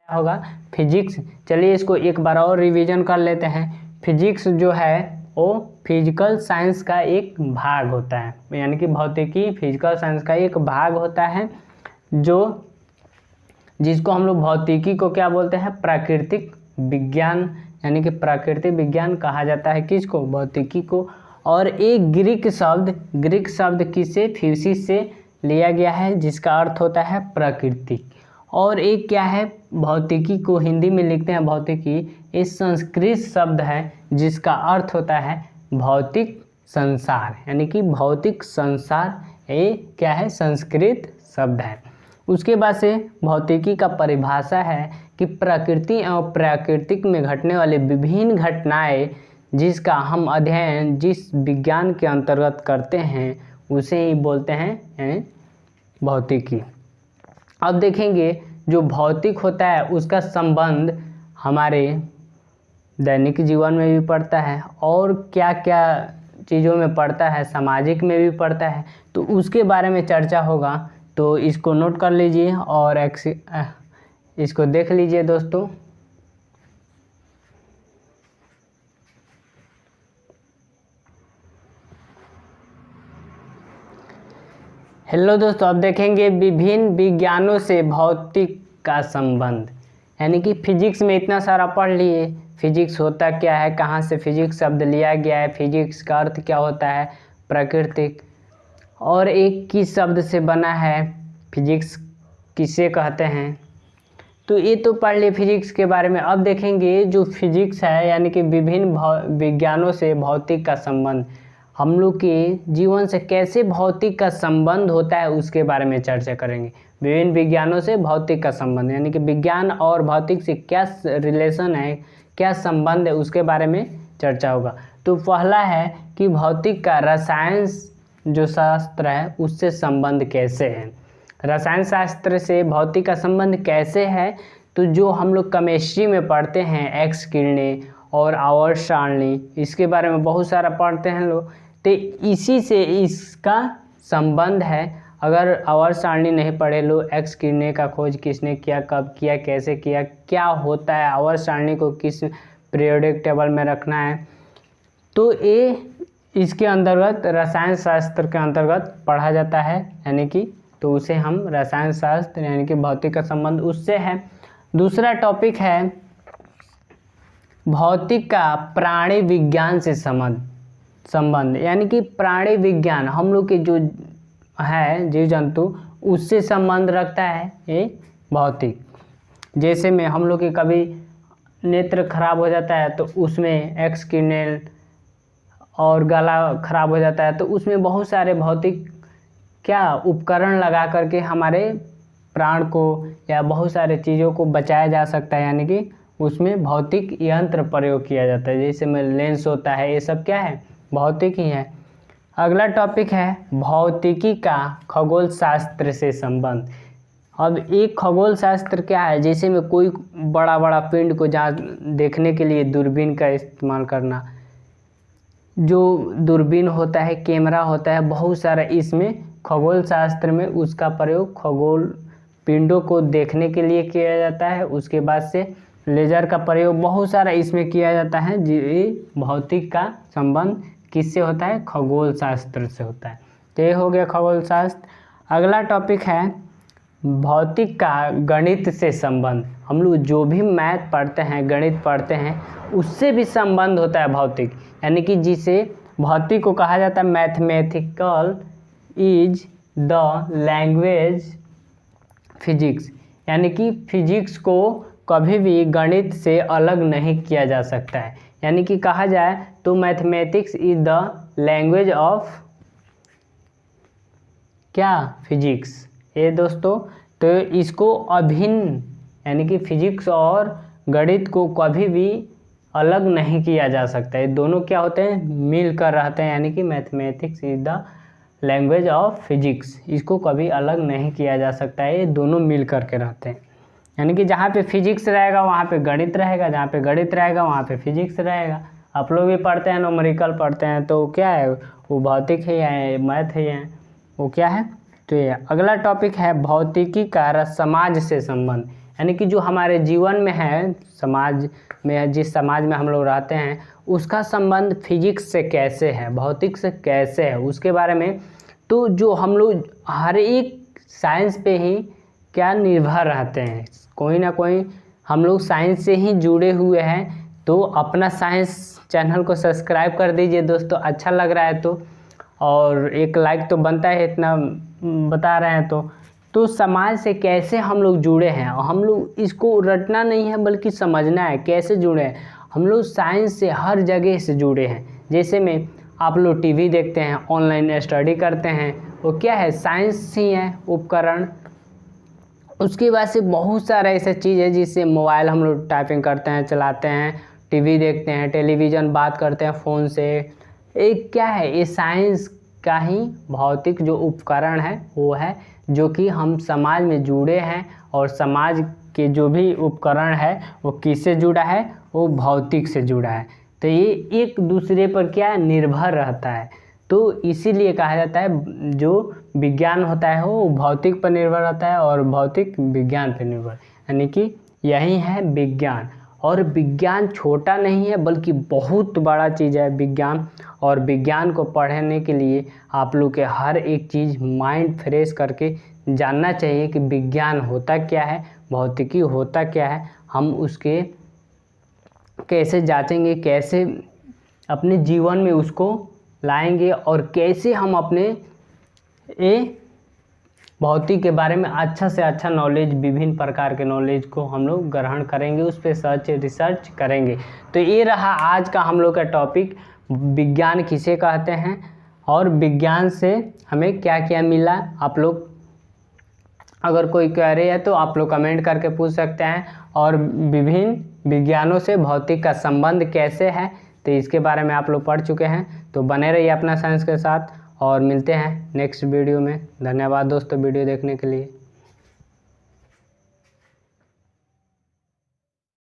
क्या होगा, फिजिक्स। चलिए इसको एक बार और रिवीजन कर लेते हैं। फिजिक्स जो है वो फिजिकल साइंस का एक भाग होता है, यानी कि भौतिकी फिजिकल साइंस का एक भाग होता है, जो जिसको हम लोग भौतिकी को क्या बोलते हैं, प्राकृतिक विज्ञान, यानी कि प्राकृतिक विज्ञान कहा जाता है किसको, भौतिकी को। और एक ग्रीक शब्द किससे, फ्यूसिस से लिया गया है, जिसका अर्थ होता है प्राकृतिक। और एक क्या है, भौतिकी को हिंदी में लिखते हैं भौतिकी, इस संस्कृत शब्द है जिसका अर्थ होता है भौतिक संसार, यानी कि भौतिक संसार, ये क्या है, संस्कृत शब्द है। उसके बाद से भौतिकी का परिभाषा है कि प्रकृति एवं प्राकृतिक में घटने वाले विभिन्न घटनाएं जिसका हम अध्ययन जिस विज्ञान के अंतर्गत करते हैं उसे ही बोलते हैं भौतिकी। अब देखेंगे जो भौतिक होता है उसका संबंध हमारे दैनिक जीवन में भी पड़ता है और क्या क्या चीज़ों में पड़ता है, सामाजिक में भी पड़ता है, तो उसके बारे में चर्चा होगा। तो इसको नोट कर लीजिए और इसको देख लीजिए दोस्तों। हेलो दोस्तों, अब देखेंगे विभिन्न विज्ञानों से भौतिक का संबंध, यानी कि फिजिक्स में इतना सारा पढ़ लिए, फिजिक्स होता क्या है, कहाँ से फिजिक्स शब्द लिया गया है, फिजिक्स का अर्थ क्या होता है, प्राकृतिक, और एक किस शब्द से बना है, फिजिक्स किसे कहते हैं, तो ये तो पढ़ लिए फिजिक्स के बारे में। अब देखेंगे जो फिजिक्स है, यानी कि विभिन्न विज्ञानों से भौतिक का संबंध, हम लोग के जीवन से कैसे भौतिक का संबंध होता है उसके बारे में चर्चा करेंगे। विभिन्न विज्ञानों से भौतिक का संबंध, यानी कि विज्ञान और भौतिक से क्या रिलेशन है, क्या संबंध है, उसके बारे में चर्चा होगा। तो पहला है कि भौतिक का रसायन जो शास्त्र है उससे संबंध कैसे है। रसायन शास्त्र से भौतिक का संबंध कैसे है, तो जो हम लोग केमिस्ट्री में पढ़ते हैं, एक्स किरणें और आवर्त सारणी, इसके बारे में बहुत सारा पढ़ते हैं लोग, तो इसी से इसका संबंध है। अगर आवर्त सारणी नहीं पढ़े लोग, एक्स किरणें का खोज किसने किया, कब किया, कैसे किया, क्या होता है, आवर्त सारणी को किस पीरियोडिक टेबल में रखना है, तो ये इसके अंतर्गत रसायन शास्त्र के अंतर्गत पढ़ा जाता है, यानी कि तो उसे हम रसायन शास्त्र यानी कि भौतिक का संबंध उससे है। दूसरा टॉपिक है भौतिक का प्राणी विज्ञान से संबंध, यानी कि प्राणी विज्ञान हम लोग के जो है जीव जंतु उससे संबंध रखता है ये भौतिक। जैसे में हम लोग के कभी नेत्र खराब हो जाता है तो उसमें एक्स किरणें, और गला खराब हो जाता है तो उसमें बहुत सारे भौतिक क्या उपकरण लगा करके हमारे प्राण को या बहुत सारे चीज़ों को बचाया जा सकता है, यानी कि उसमें भौतिक यंत्र प्रयोग किया जाता है। जैसे में लेंस होता है, ये सब क्या है, भौतिक ही है। अगला टॉपिक है भौतिकी का खगोल शास्त्र से संबंध। अब एक खगोल शास्त्र क्या है, जैसे में कोई बड़ा बड़ा पिंड को जहाँ देखने के लिए दूरबीन का इस्तेमाल करना, जो दूरबीन होता है, कैमरा होता है, बहुत सारा इसमें खगोल शास्त्र में उसका प्रयोग खगोल पिंडों को देखने के लिए किया जाता है। उसके बाद से लेज़र का प्रयोग बहुत सारा इसमें किया जाता है। जी भौतिक का संबंध किससे होता है, खगोल शास्त्र से होता है। तो ये हो गया खगोल शास्त्र। अगला टॉपिक है भौतिक का गणित से संबंध। हम लोग जो भी मैथ पढ़ते हैं, गणित पढ़ते हैं, उससे भी संबंध होता है भौतिक, यानी कि जिसे भौतिक को कहा जाता है mathematical is the language physics, यानी कि फिजिक्स को कभी भी गणित से अलग नहीं किया जा सकता है। यानी कि कहा जाए तो mathematics is the language of क्या, फिजिक्स। ये दोस्तों तो इसको अभिन्न, यानी कि फिजिक्स और गणित को कभी भी अलग नहीं किया जा सकता है। दोनों क्या होते हैं, मिल कर रहते हैं, यानी कि mathematics is the language of physics, इसको कभी अलग नहीं किया जा सकता है, ये दोनों मिल कर के रहते हैं। यानी कि जहाँ पे फिजिक्स रहेगा वहाँ पे गणित रहेगा, जहाँ पे गणित रहेगा वहाँ पे फिजिक्स रहेगा। आप लोग भी पढ़ते हैं, न्यूमेरिकल पढ़ते हैं, तो क्या है वो भौतिक है या मैथ है या वो क्या है। तो ये अगला टॉपिक है भौतिकी का समाज से संबंध, यानी कि जो हमारे जीवन में है, समाज में, जिस समाज में हम लोग रहते हैं उसका संबंध फिजिक्स से कैसे है, भौतिक से कैसे है, उसके बारे में। तो जो हम लोग हर एक साइंस पे ही क्या निर्भर रहते हैं, कोई ना कोई हम लोग साइंस से ही जुड़े हुए हैं। तो अपना साइंस चैनल को सब्सक्राइब कर दीजिए दोस्तों, अच्छा लग रहा है तो, और एक लाइक तो बनता है, इतना बता रहे हैं तो समाज से कैसे हम लोग जुड़े हैं, और हम लोग इसको रटना नहीं है बल्कि समझना है कैसे जुड़े हैं। हम लोग साइंस से हर जगह से जुड़े हैं। जैसे में आप लोग टीवी देखते हैं, ऑनलाइन स्टडी करते हैं, वो क्या है, साइंस ही है, उपकरण। उसके बाद से बहुत सारा ऐसा चीज़ है जिससे मोबाइल हम लोग टाइपिंग करते हैं, चलाते हैं, टीवी देखते हैं, टेलीविज़न, बात करते हैं फ़ोन से। एक क्या है, ये साइंस का ही भौतिक जो उपकरण है वो है, जो कि हम समाज में जुड़े हैं। और समाज के जो भी उपकरण है वो किससे जुड़ा है, वो भौतिक से जुड़ा है। तो ये एक दूसरे पर क्या निर्भर रहता है। तो इसीलिए कहा जाता है जो विज्ञान होता है वो भौतिक पर निर्भर रहता है और भौतिक विज्ञान पर निर्भर, यानी कि यही है विज्ञान। और विज्ञान छोटा नहीं है बल्कि बहुत बड़ा चीज़ है विज्ञान। और विज्ञान को पढ़ने के लिए आप लोग के हर एक चीज़ माइंड फ्रेश करके जानना चाहिए कि विज्ञान होता क्या है, भौतिकी होता क्या है, हम उसके कैसे जांचेंगे, कैसे अपने जीवन में उसको लाएंगे, और कैसे हम अपने ये भौतिक के बारे में अच्छा से अच्छा नॉलेज, विभिन्न प्रकार के नॉलेज को हम लोग ग्रहण करेंगे, उस पर सर्च रिसर्च करेंगे। तो ये रहा आज का हम लोग का टॉपिक, विज्ञान किसे कहते हैं और विज्ञान से हमें क्या क्या मिला। आप लोग अगर कोई क्वेरी है तो आप लोग कमेंट करके पूछ सकते हैं। और विभिन्न विज्ञानों से भौतिक का संबंध कैसे है, तो इसके बारे में आप लोग पढ़ चुके हैं। तो बने रहिए अपना साइंस के साथ और मिलते हैं नेक्स्ट वीडियो में। धन्यवाद दोस्तों वीडियो देखने के लिए।